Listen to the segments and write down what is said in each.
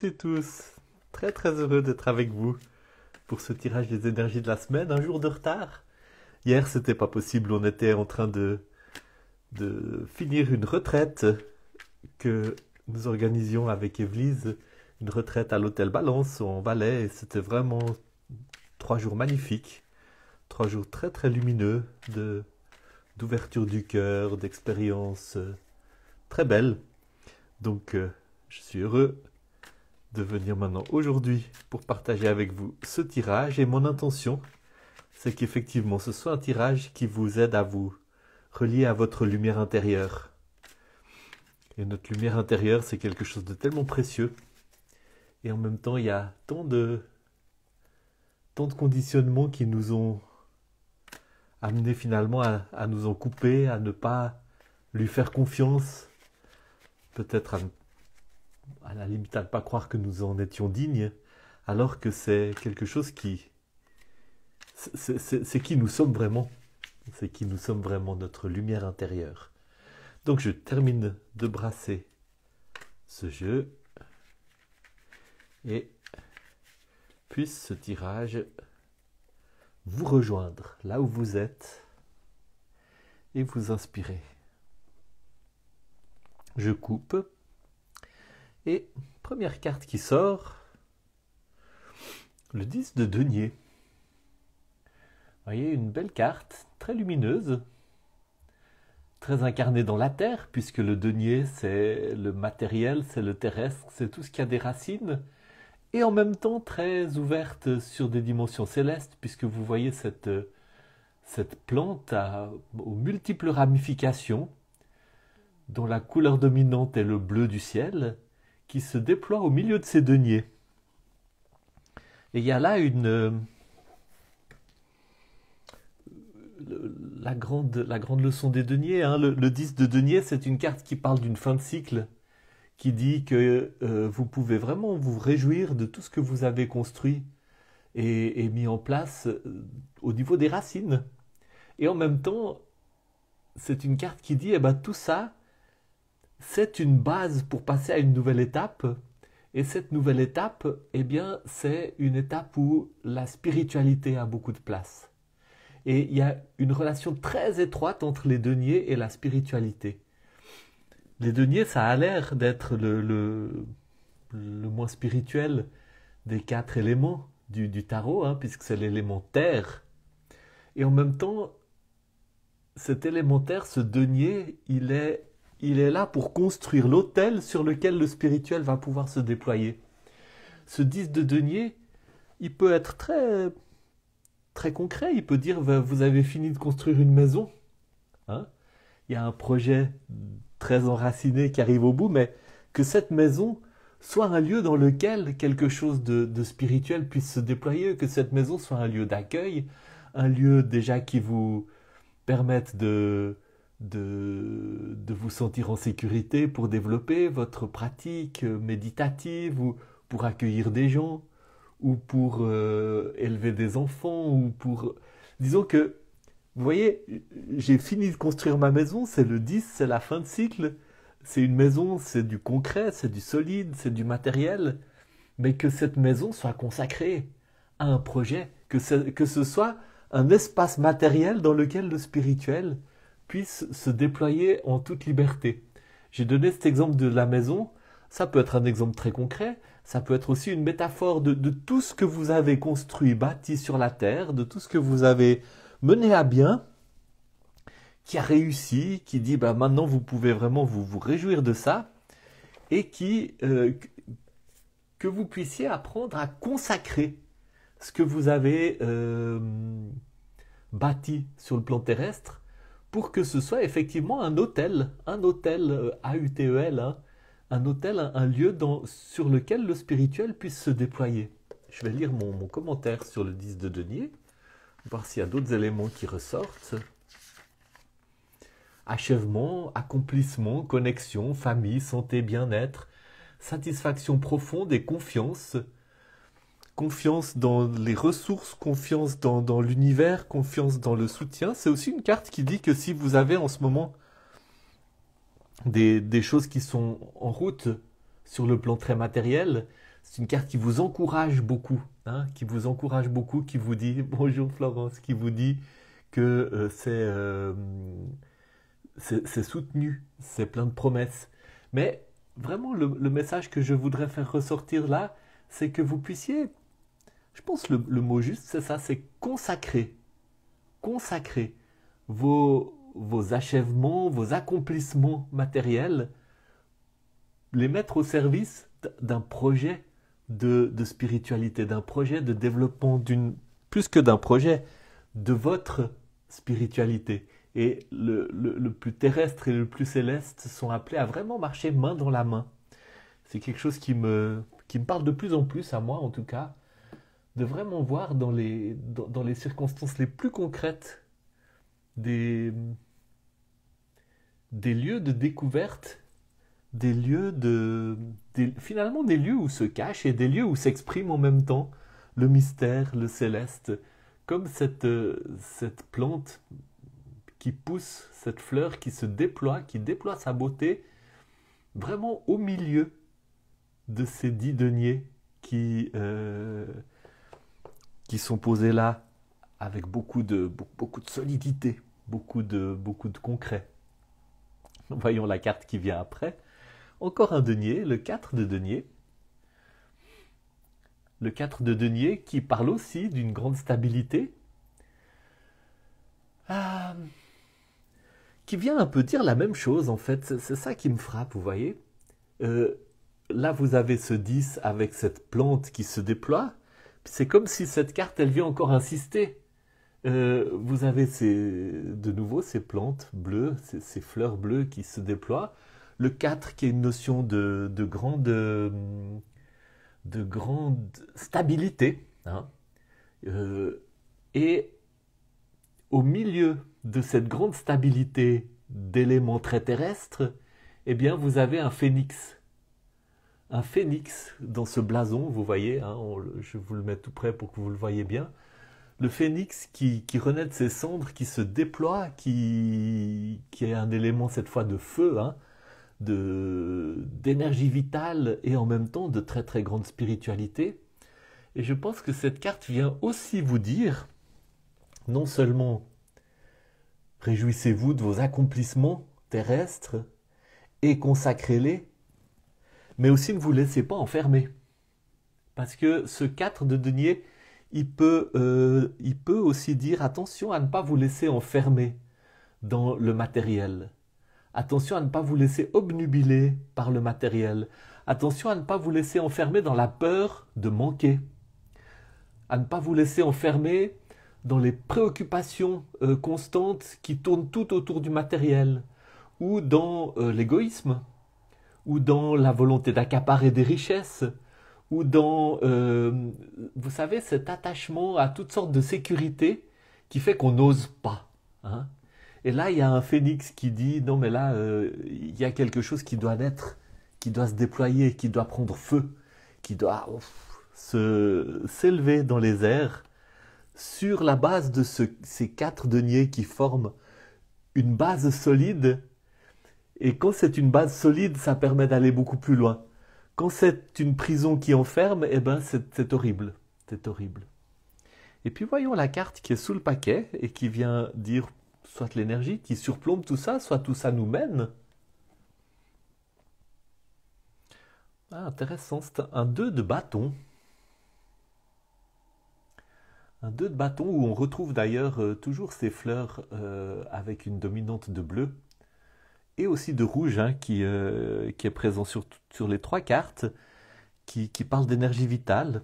Et tous, très très heureux d'être avec vous pour ce tirage des énergies de la semaine. Un jour de retard. Hier, c'était pas possible. On était en train de finir une retraite que nous organisions avec Évelyse, une retraite à l'hôtel Balance en Valais. Et c'était vraiment 3 jours magnifiques, 3 jours très très lumineux d'ouverture du cœur, d'expériences très belles. Donc, je suis heureux de venir maintenant aujourd'hui pour partager avec vous ce tirage. Et mon intention, c'est qu'effectivement ce soit un tirage qui vous aide à vous relier à votre lumière intérieure. Et notre lumière intérieure, c'est quelque chose de tellement précieux. Et en même temps, il y a tant de conditionnements qui nous ont amenés finalement à nous en couper, à ne pas lui faire confiance, peut-être à la limite à ne pas croire que nous en étions dignes, alors que c'est quelque chose qui... C'est qui nous sommes vraiment. C'est qui nous sommes vraiment, notre lumière intérieure. Donc je termine de brasser ce jeu et puisse ce tirage vous rejoindre là où vous êtes et vous inspirer. Je coupe et première carte qui sort, le 10 de denier. Vous voyez, une belle carte, très lumineuse, très incarnée dans la terre, puisque le denier, c'est le matériel, c'est le terrestre, c'est tout ce qui a des racines, et en même temps très ouverte sur des dimensions célestes, puisque vous voyez cette plante aux multiples ramifications, dont la couleur dominante est le bleu du ciel, qui se déploie au milieu de ces deniers. Et il y a là la grande leçon des deniers. Hein. Le 10 de denier, c'est une carte qui parle d'une fin de cycle, qui dit que vous pouvez vraiment vous réjouir de tout ce que vous avez construit et mis en place au niveau des racines. Et en même temps, c'est une carte qui dit, eh ben, tout ça, c'est une base pour passer à une nouvelle étape. Et cette nouvelle étape, eh bien, c'est une étape où la spiritualité a beaucoup de place. Et il y a une relation très étroite entre les deniers et la spiritualité. Les deniers, ça a l'air d'être le moins spirituel des 4 éléments du tarot, hein, puisque c'est l'élément terre. Et en même temps, cet élémentaire, ce denier, il est là pour construire l'autel sur lequel le spirituel va pouvoir se déployer. Ce 10 de denier, il peut être très, très concret. Il peut dire, vous avez fini de construire une maison. Hein, il y a un projet très enraciné qui arrive au bout, mais que cette maison soit un lieu dans lequel quelque chose de spirituel puisse se déployer, que cette maison soit un lieu d'accueil, un lieu déjà qui vous permette de vous sentir en sécurité pour développer votre pratique méditative ou pour accueillir des gens ou pour élever des enfants ou pour... Disons que, vous voyez, j'ai fini de construire ma maison, c'est le 10, c'est la fin de cycle, c'est une maison, c'est du concret, c'est du solide, c'est du matériel, mais que cette maison soit consacrée à un projet, que ce soit un espace matériel dans lequel le spirituel puisse se déployer en toute liberté. J'ai donné cet exemple de la maison, ça peut être un exemple très concret, ça peut être aussi une métaphore de tout ce que vous avez construit, bâti sur la terre, de tout ce que vous avez mené à bien, qui a réussi, qui dit bah, maintenant vous pouvez vraiment vous réjouir de ça, et que vous puissiez apprendre à consacrer ce que vous avez bâti sur le plan terrestre pour que ce soit effectivement un hôtel A-U-T-E-L, hein, un hôtel, un lieu sur lequel le spirituel puisse se déployer. Je vais lire mon commentaire sur le 10 de denier, voir s'il y a d'autres éléments qui ressortent. Achèvement, accomplissement, connexion, famille, santé, bien-être, satisfaction profonde et confiance. Confiance dans les ressources, confiance dans l'univers, confiance dans le soutien. C'est aussi une carte qui dit que si vous avez en ce moment des choses qui sont en route sur le plan très matériel, C'est une carte qui vous encourage beaucoup, hein, qui vous encourage beaucoup, qui vous dit bonjour Florence, qui vous dit que c'est soutenu, c'est plein de promesses. Mais vraiment, le message que je voudrais faire ressortir là, c'est que vous puissiez, je pense le mot juste, c'est ça, c'est consacrer. Consacrer vos achèvements, vos accomplissements matériels, les mettre au service d'un projet de spiritualité, d'un projet de développement, plus que d'un projet, de votre spiritualité. Et le plus terrestre et le plus céleste sont appelés à vraiment marcher main dans la main. C'est quelque chose qui me parle de plus en plus, à moi en tout cas, de vraiment voir dans les circonstances les plus concrètes des lieux de découverte, finalement des lieux où se cache et des lieux où s'exprime en même temps le mystère, le céleste, comme cette plante qui pousse, cette fleur qui se déploie, qui déploie sa beauté vraiment au milieu de ces 10 deniers qui sont posés là avec beaucoup de solidité, beaucoup de concret. Voyons la carte qui vient après. Encore un denier, le 4 de denier. Le 4 de denier qui parle aussi d'une grande stabilité. Ah, qui vient un peu dire la même chose en fait. C'est ça qui me frappe, vous voyez. Là, vous avez ce 10 avec cette plante qui se déploie. C'est comme si cette carte, elle vient encore insister. Vous avez de nouveau ces plantes bleues, ces fleurs bleues qui se déploient. Le 4 qui est une notion de grande stabilité, hein. Et au milieu de cette grande stabilité d'éléments très terrestres, eh bien vous avez un phénix. Un phénix dans ce blason, vous voyez, hein, je vous le mets tout près pour que vous le voyez bien. Le phénix qui renaît de ses cendres, qui se déploie, qui est un élément cette fois de feu, hein, d'énergie vitale et en même temps de très très grande spiritualité. Et je pense que cette carte vient aussi vous dire, non seulement réjouissez-vous de vos accomplissements terrestres et consacrez-les, mais aussi ne vous laissez pas enfermer. Parce que ce 4 de denier, il peut aussi dire attention à ne pas vous laisser enfermer dans le matériel. Attention à ne pas vous laisser obnubiler par le matériel. Attention à ne pas vous laisser enfermer dans la peur de manquer. À ne pas vous laisser enfermer dans les préoccupations constantes qui tournent tout autour du matériel, ou dans l'égoïsme, ou dans la volonté d'accaparer des richesses, ou dans, vous savez, cet attachement à toutes sortes de sécurité qui fait qu'on n'ose pas, hein. Et là, il y a un phénix qui dit, non mais là, il y a quelque chose qui doit naître, qui doit se déployer, qui doit prendre feu, qui doit s'élever dans les airs, sur la base de ces 4 deniers qui forment une base solide. Et quand c'est une base solide, ça permet d'aller beaucoup plus loin. Quand c'est une prison qui enferme, eh ben c'est horrible. C'est horrible. Et puis voyons la carte qui est sous le paquet et qui vient dire soit l'énergie qui surplombe tout ça, soit tout ça nous mène. Ah, intéressant, c'est un 2 de bâton. Un 2 de bâton où on retrouve d'ailleurs toujours ces fleurs avec une dominante de bleu et aussi de rouge, hein, qui est présent sur les 3 cartes, qui parle d'énergie vitale.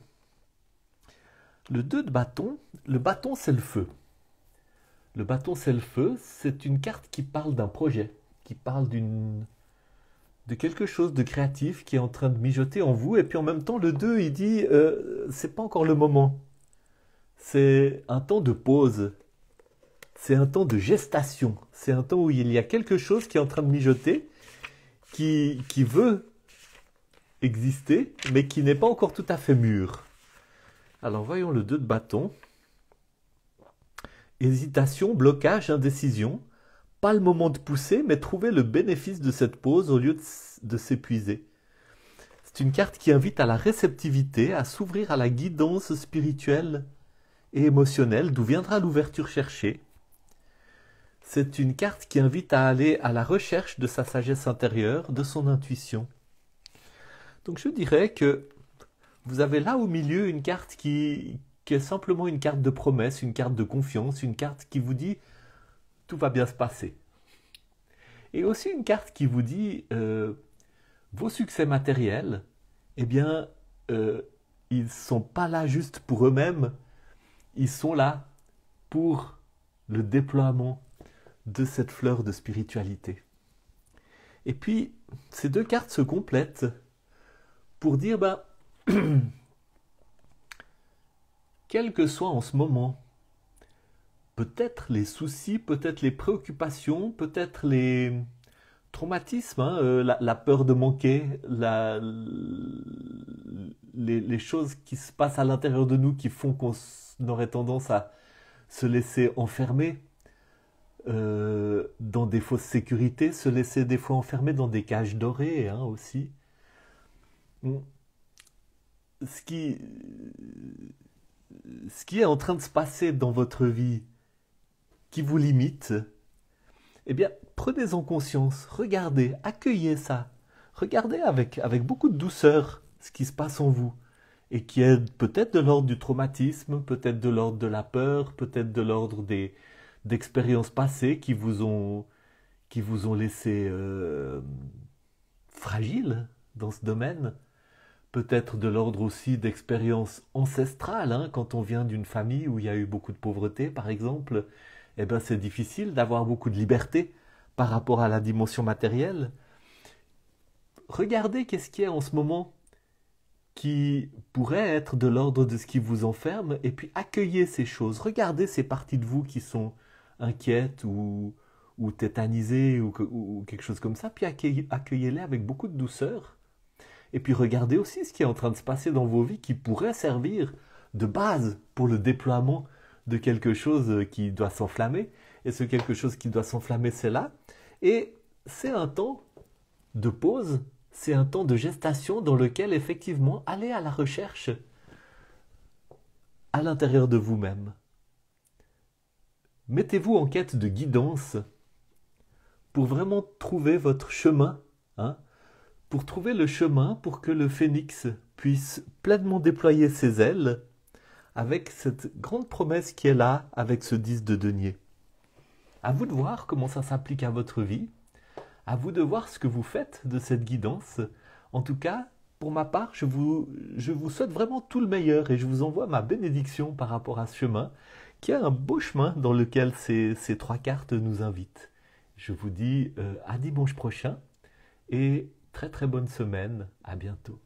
Le 2 de bâton, le bâton c'est le feu. Le bâton c'est le feu, c'est une carte qui parle d'un projet, qui parle de quelque chose de créatif qui est en train de mijoter en vous, et puis en même temps le 2 il dit c'est pas encore le moment. C'est un temps de pause. C'est un temps de gestation. C'est un temps où il y a quelque chose qui est en train de mijoter, qui veut exister, mais qui n'est pas encore tout à fait mûr. Alors voyons le 2 de bâton. Hésitation, blocage, indécision. Pas le moment de pousser, mais trouver le bénéfice de cette pause au lieu de s'épuiser. C'est une carte qui invite à la réceptivité, à s'ouvrir à la guidance spirituelle et émotionnelle, d'où viendra l'ouverture cherchée. C'est une carte qui invite à aller à la recherche de sa sagesse intérieure, de son intuition. Donc je dirais que vous avez là au milieu une carte qui est simplement une carte de promesse, une carte de confiance, une carte qui vous dit tout va bien se passer. Et aussi une carte qui vous dit vos succès matériels, eh bien, ils ne sont pas là juste pour eux-mêmes, ils sont là pour le déploiement de cette fleur de spiritualité. Et puis, ces deux cartes se complètent pour dire, quel que soit en ce moment, peut-être les soucis, peut-être les préoccupations, peut-être les traumatismes, la peur de manquer, les choses qui se passent à l'intérieur de nous qui font qu'on aurait tendance à se laisser enfermer dans des fausses sécurités, se laisser des fois enfermer dans des cages dorées aussi. Ce qui, ce qui est en train de se passer dans votre vie qui vous limite, eh bien, prenez-en conscience, regardez, accueillez ça. Regardez avec beaucoup de douceur ce qui se passe en vous et qui est peut-être de l'ordre du traumatisme, peut-être de l'ordre de la peur, peut-être de l'ordre d'expériences passées qui vous ont laissé fragile dans ce domaine. Peut-être de l'ordre aussi d'expériences ancestrales, quand on vient d'une famille où il y a eu beaucoup de pauvreté, par exemple, eh ben c'est difficile d'avoir beaucoup de liberté par rapport à la dimension matérielle. Regardez qu'est-ce qu'il y a en ce moment qui pourrait être de l'ordre de ce qui vous enferme, et puis accueillez ces choses. Regardez ces parties de vous qui sont inquiètes ou tétanisées ou quelque chose comme ça, puis accueillez-les avec beaucoup de douceur. Et puis regardez aussi ce qui est en train de se passer dans vos vies qui pourrait servir de base pour le déploiement de quelque chose qui doit s'enflammer. Et ce quelque chose qui doit s'enflammer, c'est là. Et c'est un temps de pause, c'est un temps de gestation dans lequel effectivement allez à la recherche à l'intérieur de vous-même. Mettez-vous en quête de guidance pour vraiment trouver votre chemin, pour trouver le chemin pour que le phénix puisse pleinement déployer ses ailes avec cette grande promesse qui est là avec ce 10 de denier. À vous de voir comment ça s'applique à votre vie, à vous de voir ce que vous faites de cette guidance. En tout cas, pour ma part, je vous souhaite vraiment tout le meilleur et je vous envoie ma bénédiction par rapport à ce chemin, qui est un beau chemin dans lequel ces trois cartes nous invitent. Je vous dis à dimanche prochain et très très bonne semaine, à bientôt.